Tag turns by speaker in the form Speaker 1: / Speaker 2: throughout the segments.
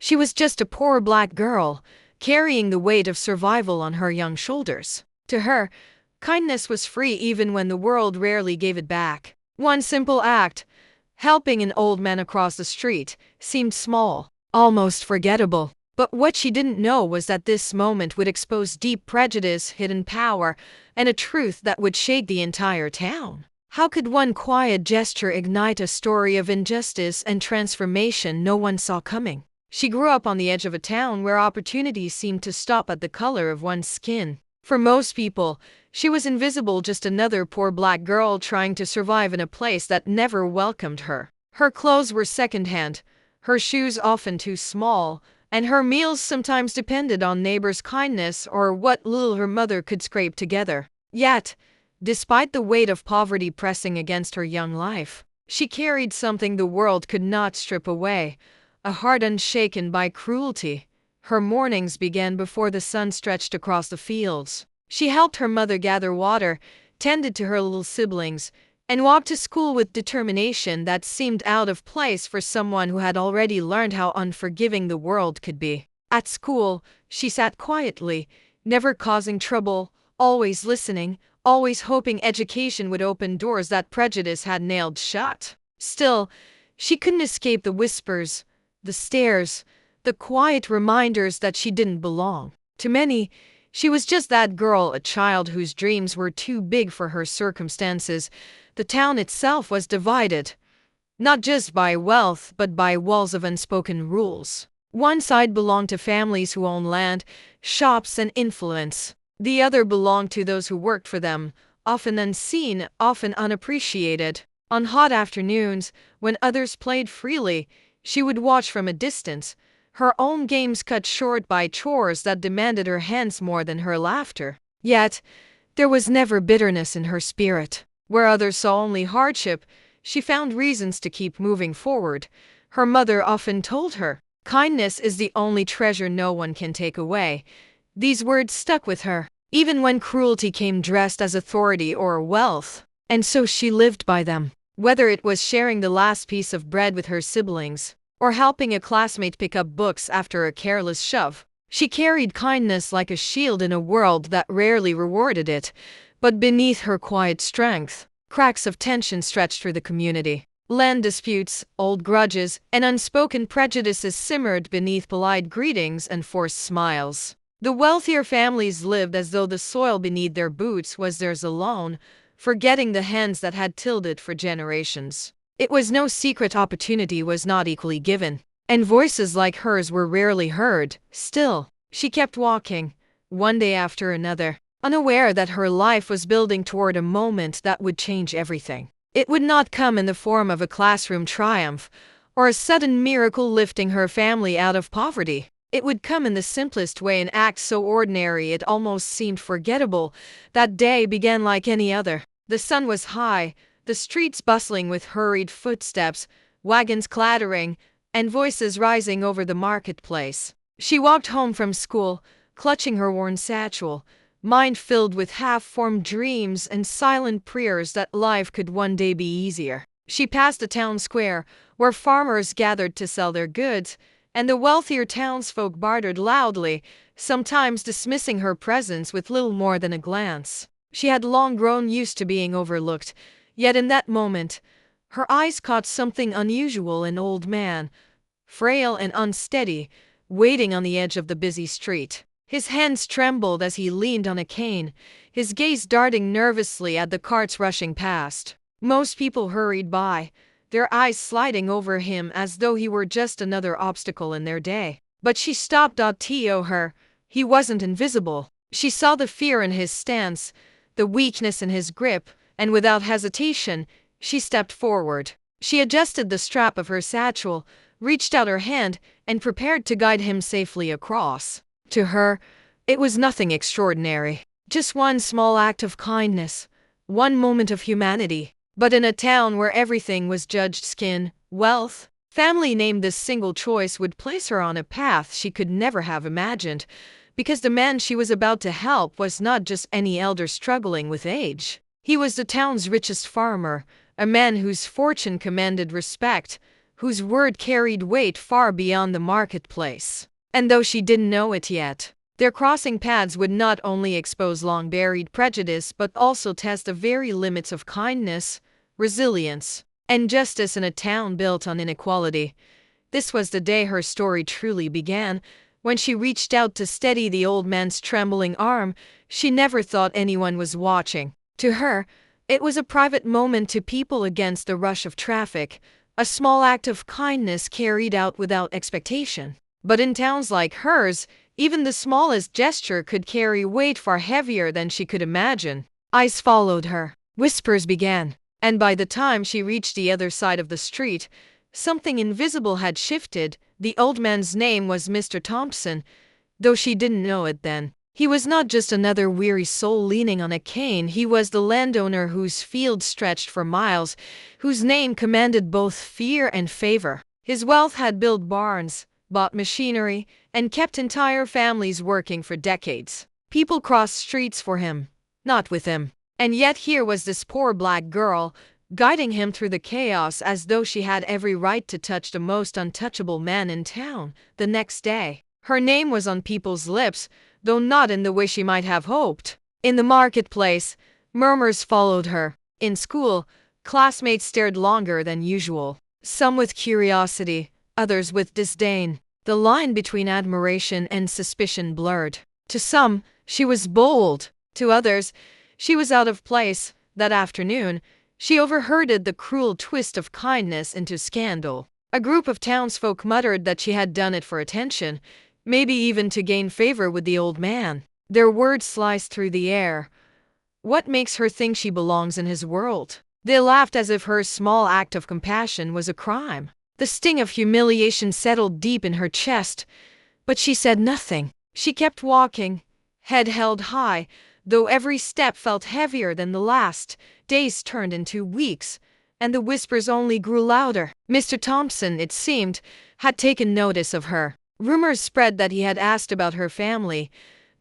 Speaker 1: She was just a poor black girl, carrying the weight of survival on her young shoulders. To her, kindness was free even when the world rarely gave it back. One simple act, helping an old man across the street, seemed small, almost forgettable. But what she didn't know was that this moment would expose deep prejudice, hidden power, and a truth that would shake the entire town. How could one quiet gesture ignite a story of injustice and transformation no one saw coming? She grew up on the edge of a town where opportunities seemed to stop at the color of one's skin. For most people, she was invisible, just another poor black girl trying to survive in a place that never welcomed her. Her clothes were secondhand, her shoes often too small, and her meals sometimes depended on neighbors' kindness or what little her mother could scrape together. Yet, despite the weight of poverty pressing against her young life, she carried something the world could not strip away, a heart unshaken by cruelty. Her mornings began before the sun stretched across the fields. She helped her mother gather water, tended to her little siblings, and walked to school with determination that seemed out of place for someone who had already learned how unforgiving the world could be. At school, she sat quietly, never causing trouble, always listening, always hoping education would open doors that prejudice had nailed shut. Still, she couldn't escape the whispers, the stares, the quiet reminders that she didn't belong. To many, she was just that girl, a child whose dreams were too big for her circumstances. The town itself was divided, not just by wealth, but by walls of unspoken rules. One side belonged to families who owned land, shops, and influence. The other belonged to those who worked for them, often unseen, often unappreciated. On hot afternoons, when others played freely, she would watch from a distance, her own games cut short by chores that demanded her hands more than her laughter. Yet, there was never bitterness in her spirit. Where others saw only hardship, she found reasons to keep moving forward. Her mother often told her, "Kindness is the only treasure no one can take away." These words stuck with her, even when cruelty came dressed as authority or wealth. And so she lived by them. Whether it was sharing the last piece of bread with her siblings, or helping a classmate pick up books after a careless shove, she carried kindness like a shield in a world that rarely rewarded it. But beneath her quiet strength, cracks of tension stretched through the community. Land disputes, old grudges, and unspoken prejudices simmered beneath polite greetings and forced smiles. The wealthier families lived as though the soil beneath their boots was theirs alone, forgetting the hands that had tilled it for generations. It was no secret opportunity was not equally given, and voices like hers were rarely heard. Still, she kept walking, one day after another, unaware that her life was building toward a moment that would change everything. It would not come in the form of a classroom triumph, or a sudden miracle lifting her family out of poverty. It would come in the simplest way, an act so ordinary it almost seemed forgettable. That day began like any other. The sun was high, the streets bustling with hurried footsteps, wagons clattering, and voices rising over the marketplace. She walked home from school, clutching her worn satchel, mind filled with half-formed dreams and silent prayers that life could one day be easier. She passed a town square, where farmers gathered to sell their goods, and the wealthier townsfolk bartered loudly, sometimes dismissing her presence with little more than a glance. She had long grown used to being overlooked, yet in that moment, her eyes caught something unusual: an old man, frail and unsteady, waiting on the edge of the busy street. His hands trembled as he leaned on a cane, his gaze darting nervously at the carts rushing past. Most people hurried by, their eyes sliding over him as though he were just another obstacle in their day. But she stopped. To her, he wasn't invisible. She saw the fear in his stance, the weakness in his grip, and without hesitation, she stepped forward. She adjusted the strap of her satchel, reached out her hand, and prepared to guide him safely across. To her, it was nothing extraordinary, just one small act of kindness, one moment of humanity. But in a town where everything was judged skin, wealth, family named, this single choice would place her on a path she could never have imagined, because the man she was about to help was not just any elder struggling with age. He was the town's richest farmer, a man whose fortune commanded respect, whose word carried weight far beyond the marketplace. And though she didn't know it yet, their crossing paths would not only expose long-buried prejudice but also test the very limits of kindness, resilience, and justice in a town built on inequality. This was the day her story truly began. When she reached out to steady the old man's trembling arm, she never thought anyone was watching. To her, it was a private moment to people against the rush of traffic, a small act of kindness carried out without expectation. But in towns like hers, even the smallest gesture could carry weight far heavier than she could imagine. Eyes followed her. Whispers began. And by the time she reached the other side of the street, something invisible had shifted. The old man's name was Mr. Thompson, though she didn't know it then. He was not just another weary soul leaning on a cane. He was the landowner whose field stretched for miles, whose name commanded both fear and favor. His wealth had built barns, bought machinery, and kept entire families working for decades. People crossed streets for him, not with him. And yet here was this poor black girl, guiding him through the chaos as though she had every right to touch the most untouchable man in town. The next day, her name was on people's lips, though not in the way she might have hoped. In the marketplace, murmurs followed her. In school, classmates stared longer than usual, some with curiosity, others with disdain. The line between admiration and suspicion blurred. To some, she was bold. To others, she was out of place. That afternoon, she overheard the cruel twist of kindness into scandal. A group of townsfolk muttered that she had done it for attention, maybe even to gain favor with the old man. Their words sliced through the air. What makes her think she belongs in his world? They laughed as if her small act of compassion was a crime. The sting of humiliation settled deep in her chest, but she said nothing. She kept walking, head held high, though every step felt heavier than the last. Days turned into weeks, and the whispers only grew louder. Mr. Thompson, it seemed, had taken notice of her. Rumors spread that he had asked about her family,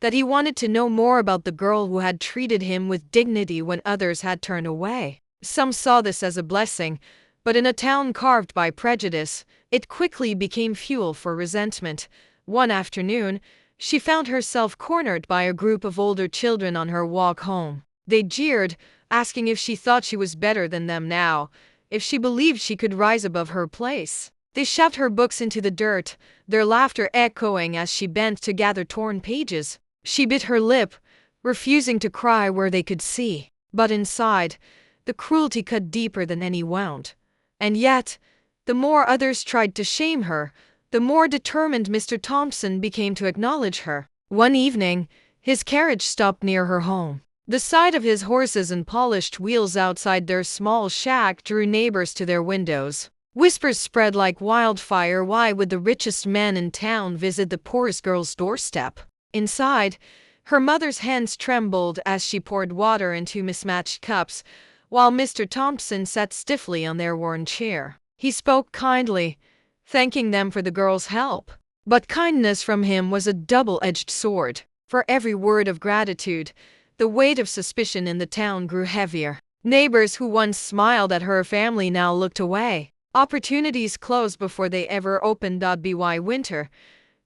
Speaker 1: that he wanted to know more about the girl who had treated him with dignity when others had turned away. Some saw this as a blessing, but in a town carved by prejudice, it quickly became fuel for resentment. One afternoon, she found herself cornered by a group of older children on her walk home. They jeered, asking if she thought she was better than them now, if she believed she could rise above her place. They shoved her books into the dirt, their laughter echoing as she bent to gather torn pages. She bit her lip, refusing to cry where they could see. But inside, the cruelty cut deeper than any wound. And yet, the more others tried to shame her, the more determined Mr. Thompson became to acknowledge her. One evening, his carriage stopped near her home. The sight of his horses and polished wheels outside their small shack drew neighbors to their windows. Whispers spread like wildfire. Why would the richest man in town visit the poorest girl's doorstep? Inside, her mother's hands trembled as she poured water into mismatched cups, while Mr. Thompson sat stiffly on their worn chair. He spoke kindly, thanking them for the girl's help. But kindness from him was a double-edged sword. For every word of gratitude, the weight of suspicion in the town grew heavier. Neighbors who once smiled at her family now looked away. Opportunities closed before they ever opened. By winter,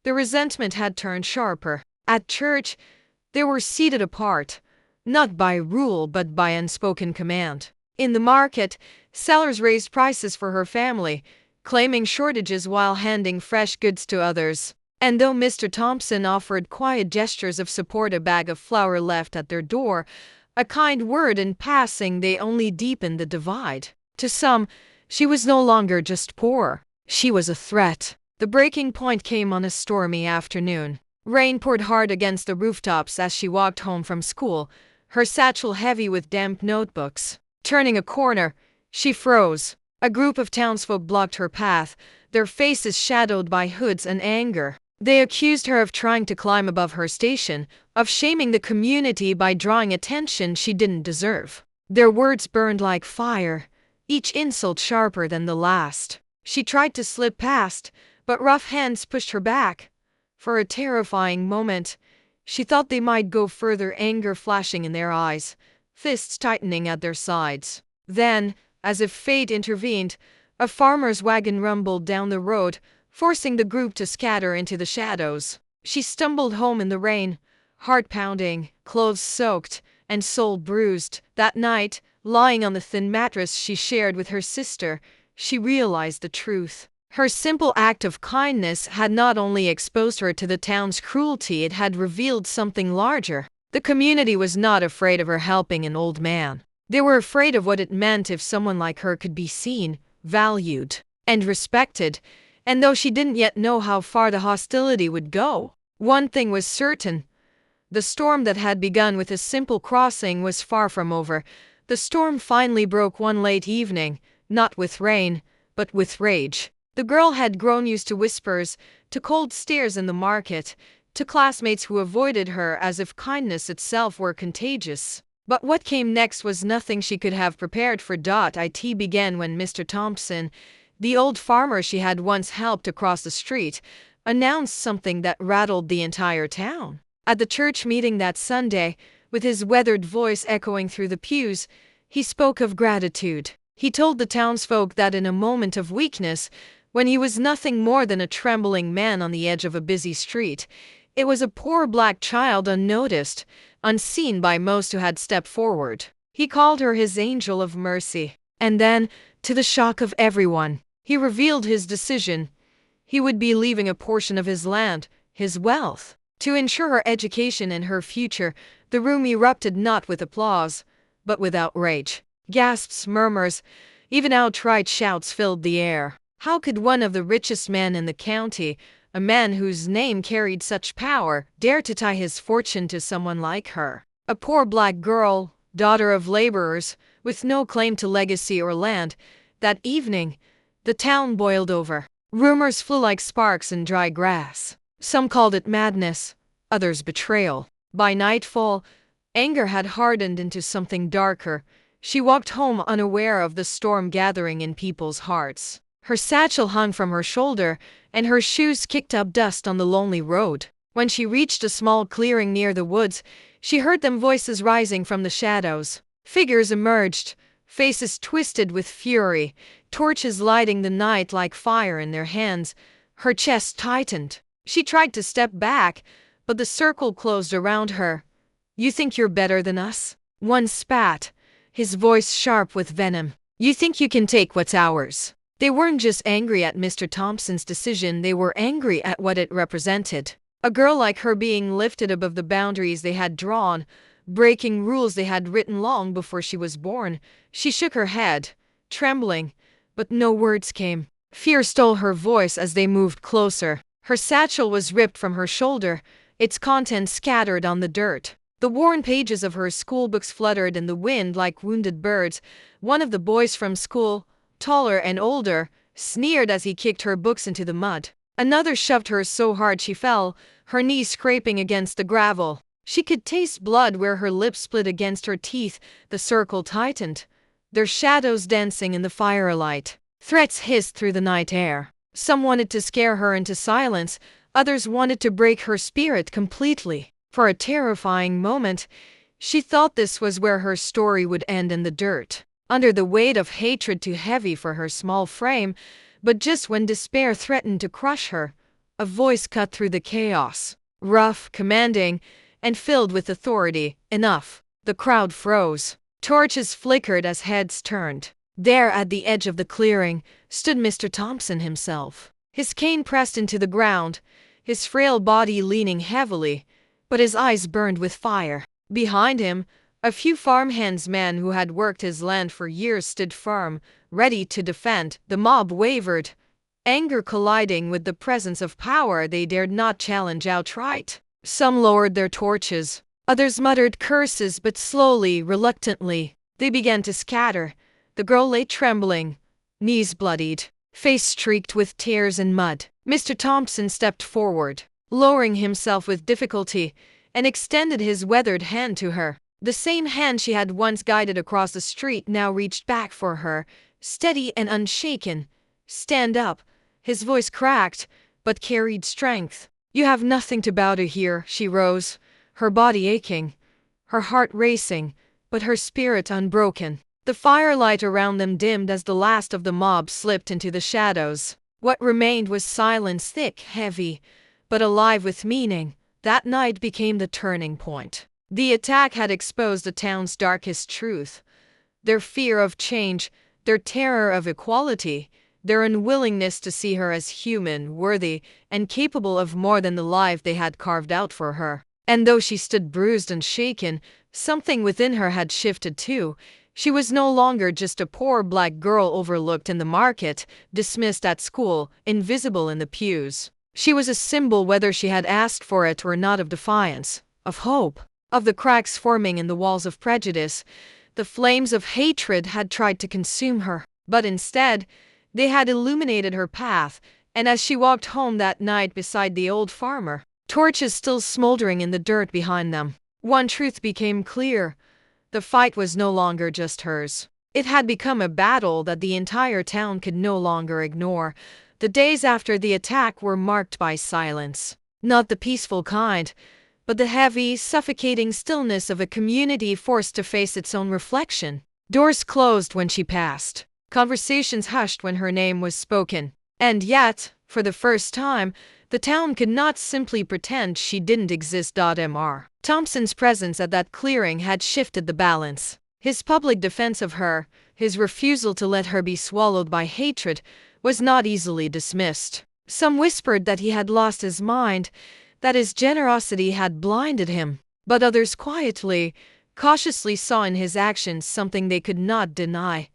Speaker 1: the resentment had turned sharper. At church, they were seated apart, not by rule but by unspoken command. In the market, sellers raised prices for her family, claiming shortages while handing fresh goods to others. And though Mr. Thompson offered quiet gestures of support, a bag of flour left at their door, a kind word in passing, they only deepened the divide. To some, she was no longer just poor. She was a threat. The breaking point came on a stormy afternoon. Rain poured hard against the rooftops as she walked home from school, her satchel heavy with damp notebooks. Turning a corner, she froze. A group of townsfolk blocked her path, their faces shadowed by hoods and anger. They accused her of trying to climb above her station, of shaming the community by drawing attention she didn't deserve. Their words burned like fire, each insult sharper than the last. She tried to slip past, but rough hands pushed her back. For a terrifying moment, she thought they might go further, anger flashing in their eyes, fists tightening at their sides. Then, as if fate intervened, A farmer's wagon rumbled down the road, forcing the group to scatter into the shadows. She stumbled home in the rain, heart pounding, clothes soaked, and soul bruised. That night, lying on the thin mattress she shared with her sister, she realized the truth. Her simple act of kindness had not only exposed her to the town's cruelty, it had revealed something larger. The community was not afraid of her helping an old man. They were afraid of what it meant if someone like her could be seen, valued, and respected. And though she didn't yet know how far the hostility would go, one thing was certain. The storm that had begun with a simple crossing was far from over. The storm finally broke one late evening, not with rain, but with rage. The girl had grown used to whispers, to cold stares in the market, to classmates who avoided her as if kindness itself were contagious. But what came next was nothing she could have prepared for. It began when Mr. Thompson, the old farmer she had once helped across the street, announced something that rattled the entire town. At the church meeting that Sunday, with his weathered voice echoing through the pews, he spoke of gratitude. He told the townsfolk that in a moment of weakness, when he was nothing more than a trembling man on the edge of a busy street, it was a poor black child unnoticed, unseen by most who had stepped forward. He called her his angel of mercy. And then, to the shock of everyone, he revealed his decision. He would be leaving a portion of his land, his wealth, to ensure her education and her future. The room erupted not with applause, but with outrage. Gasps, murmurs, even outright shouts filled the air. How could one of the richest men in the county, a man whose name carried such power, dare to tie his fortune to someone like her? A poor black girl, daughter of laborers, with no claim to legacy or land. That evening, the town boiled over. Rumors flew like sparks in dry grass. Some called it madness, others betrayal. By nightfall, anger had hardened into something darker. She walked home unaware of the storm gathering in people's hearts. Her satchel hung from her shoulder, and her shoes kicked up dust on the lonely road. When she reached a small clearing near the woods, she heard them voices rising from the shadows. Figures emerged, faces twisted with fury, torches lighting the night like fire in their hands. Her chest tightened. She tried to step back, but the circle closed around her. "You think you're better than us?" One spat, his voice sharp with venom. "You think you can take what's ours?" They weren't just angry at Mr. Thompson's decision, they were angry at what it represented. A girl like her being lifted above the boundaries they had drawn, breaking rules they had written long before she was born. She shook her head, trembling, but no words came. Fear stole her voice as they moved closer. Her satchel was ripped from her shoulder, its contents scattered on the dirt. The worn pages of her schoolbooks fluttered in the wind like wounded birds. One of the boys from school, taller and older, sneered as he kicked her books into the mud. Another shoved her so hard she fell, her knees scraping against the gravel. She could taste blood where her lips split against her teeth. The circle tightened, their shadows dancing in the firelight. Threats hissed through the night air. Some wanted to scare her into silence, others wanted to break her spirit completely. For a terrifying moment, she thought this was where her story would end, in the dirt, under the weight of hatred too heavy for her small frame. But just when despair threatened to crush her, a voice cut through the chaos, rough, commanding, and filled with authority. "Enough." The crowd froze. Torches flickered as heads turned. There at the edge of the clearing stood Mr. Thompson himself, his cane pressed into the ground, his frail body leaning heavily, but his eyes burned with fire. Behind him, a few farmhands, men who had worked his land for years, stood firm, ready to defend. The mob wavered, anger colliding with the presence of power they dared not challenge outright. Some lowered their torches, others muttered curses, but slowly, reluctantly, they began to scatter. The girl lay trembling, knees bloodied, face streaked with tears and mud. Mr. Thompson stepped forward, lowering himself with difficulty, and extended his weathered hand to her. The same hand she had once guided across the street now reached back for her, steady and unshaken. "Stand up." His voice cracked, but carried strength. "You have nothing to bow to here." She rose, her body aching, her heart racing, but her spirit unbroken. The firelight around them dimmed as the last of the mob slipped into the shadows. What remained was silence, thick, heavy, but alive with meaning. That night became the turning point. The attack had exposed the town's darkest truth. Their fear of change, their terror of equality, their unwillingness to see her as human, worthy, and capable of more than the life they had carved out for her. And though she stood bruised and shaken, something within her had shifted too. She was no longer just a poor black girl overlooked in the market, dismissed at school, invisible in the pews. She was a symbol, whether she had asked for it or not, of defiance, of hope, of the cracks forming in the walls of prejudice. The flames of hatred had tried to consume her, but instead, they had illuminated her path, and as she walked home that night beside the old farmer, torches still smoldering in the dirt behind them, one truth became clear. The fight was no longer just hers. It had become a battle that the entire town could no longer ignore. The days after the attack were marked by silence. Not the peaceful kind, but the heavy, suffocating stillness of a community forced to face its own reflection. Doors closed when she passed. Conversations hushed when her name was spoken. And yet, for the first time, the town could not simply pretend she didn't exist. Mr. Thompson's presence at that clearing had shifted the balance. His public defense of her, his refusal to let her be swallowed by hatred, was not easily dismissed. Some whispered that he had lost his mind, that his generosity had blinded him. But others quietly, cautiously saw in his actions something they could not deny.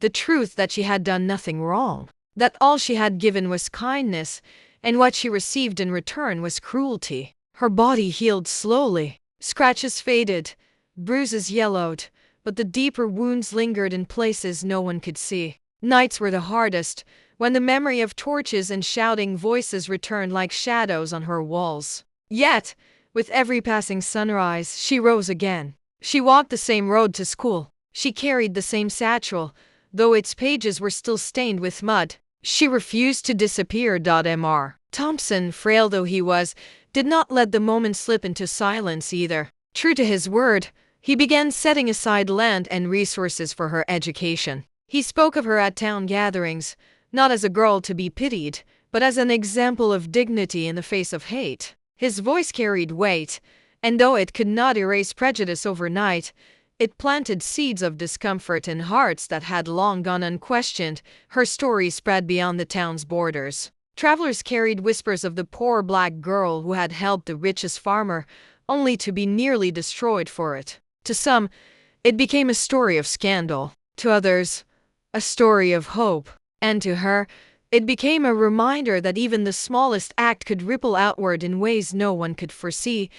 Speaker 1: The truth that she had done nothing wrong, that all she had given was kindness, and what she received in return was cruelty. Her body healed slowly. Scratches faded, bruises yellowed, but the deeper wounds lingered in places no one could see. Nights were the hardest, when the memory of torches and shouting voices returned like shadows on her walls. Yet, with every passing sunrise, she rose again. She walked the same road to school. She carried the same satchel, though its pages were still stained with mud. She refused to disappear. Mr. Thompson, frail though he was, did not let the moment slip into silence either. True to his word, he began setting aside land and resources for her education. He spoke of her at town gatherings, not as a girl to be pitied, but as an example of dignity in the face of hate. His voice carried weight, and though it could not erase prejudice overnight, it planted seeds of discomfort in hearts that had long gone unquestioned. Her story spread beyond the town's borders. Travelers carried whispers of the poor black girl who had helped the richest farmer, only to be nearly destroyed for it. To some, it became a story of scandal. To others, a story of hope. And to her, it became a reminder that even the smallest act could ripple outward in ways no one could foresee.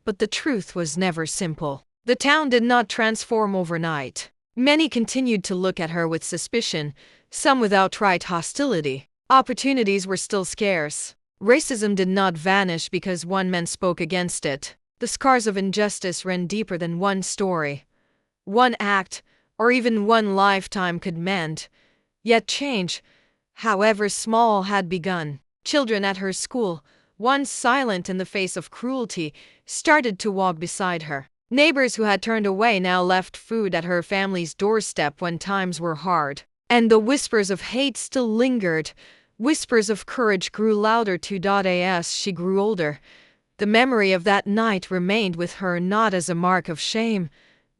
Speaker 1: But the truth was never simple. The town did not transform overnight. Many continued to look at her with suspicion, some with outright hostility. Opportunities were still scarce. Racism did not vanish because one man spoke against it. The scars of injustice ran deeper than one story. One act, or even one lifetime could mend. Yet change, however small, had begun. Children at her school, once silent in the face of cruelty, started to walk beside her. Neighbors who had turned away now left food at her family's doorstep when times were hard. And the whispers of hate still lingered. Whispers of courage grew louder too. As she grew older, the memory of that night remained with her not as a mark of shame,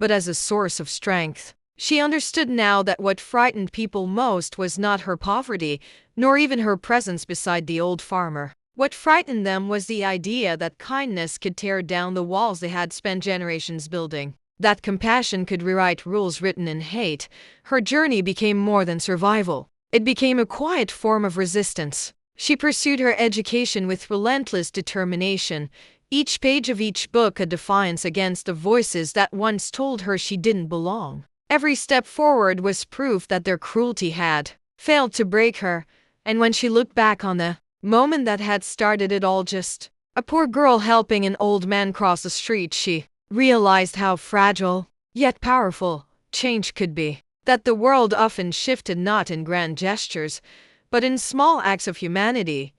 Speaker 1: but as a source of strength. She understood now that what frightened people most was not her poverty, nor even her presence beside the old farmer. What frightened them was the idea that kindness could tear down the walls they had spent generations building, that compassion could rewrite rules written in hate. Her journey became more than survival. It became a quiet form of resistance. She pursued her education with relentless determination, each page of each book a defiance against the voices that once told her she didn't belong. Every step forward was proof that their cruelty had failed to break her, and when she looked back on the moment that had started it all, just a poor girl helping an old man cross the street, she realized how fragile, yet powerful, change could be. That the world often shifted not in grand gestures, but in small acts of humanity.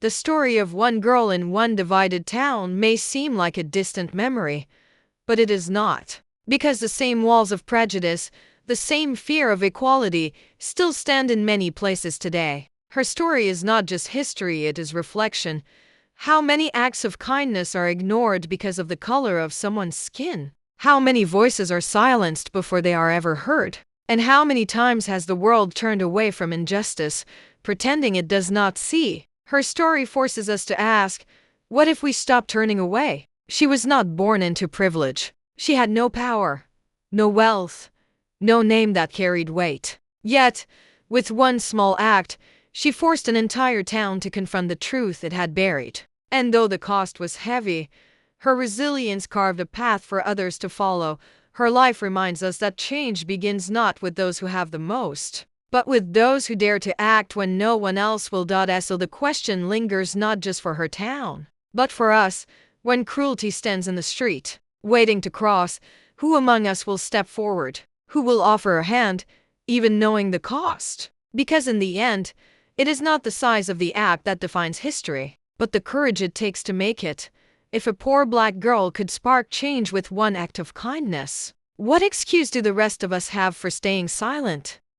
Speaker 1: The story of one girl in one divided town may seem like a distant memory, but it is not. Because the same walls of prejudice, the same fear of equality still stand in many places today. Her story is not just history, it is reflection. How many acts of kindness are ignored because of the color of someone's skin? How many voices are silenced before they are ever heard? And how many times has the world turned away from injustice, pretending it does not see? Her story forces us to ask, what if we stop turning away? She was not born into privilege. She had no power, no wealth, no name that carried weight. Yet, with one small act, she forced an entire town to confront the truth it had buried. And though the cost was heavy, her resilience carved a path for others to follow. Her life reminds us that change begins not with those who have the most, but with those who dare to act when no one else will. So the question lingers not just for her town, but for us. When cruelty stands in the street, waiting to cross, who among us will step forward? Who will offer a hand, even knowing the cost? Because in the end, it is not the size of the act that defines history, but the courage it takes to make it. If a poor black girl could spark change with one act of kindness, what excuse do the rest of us have for staying silent?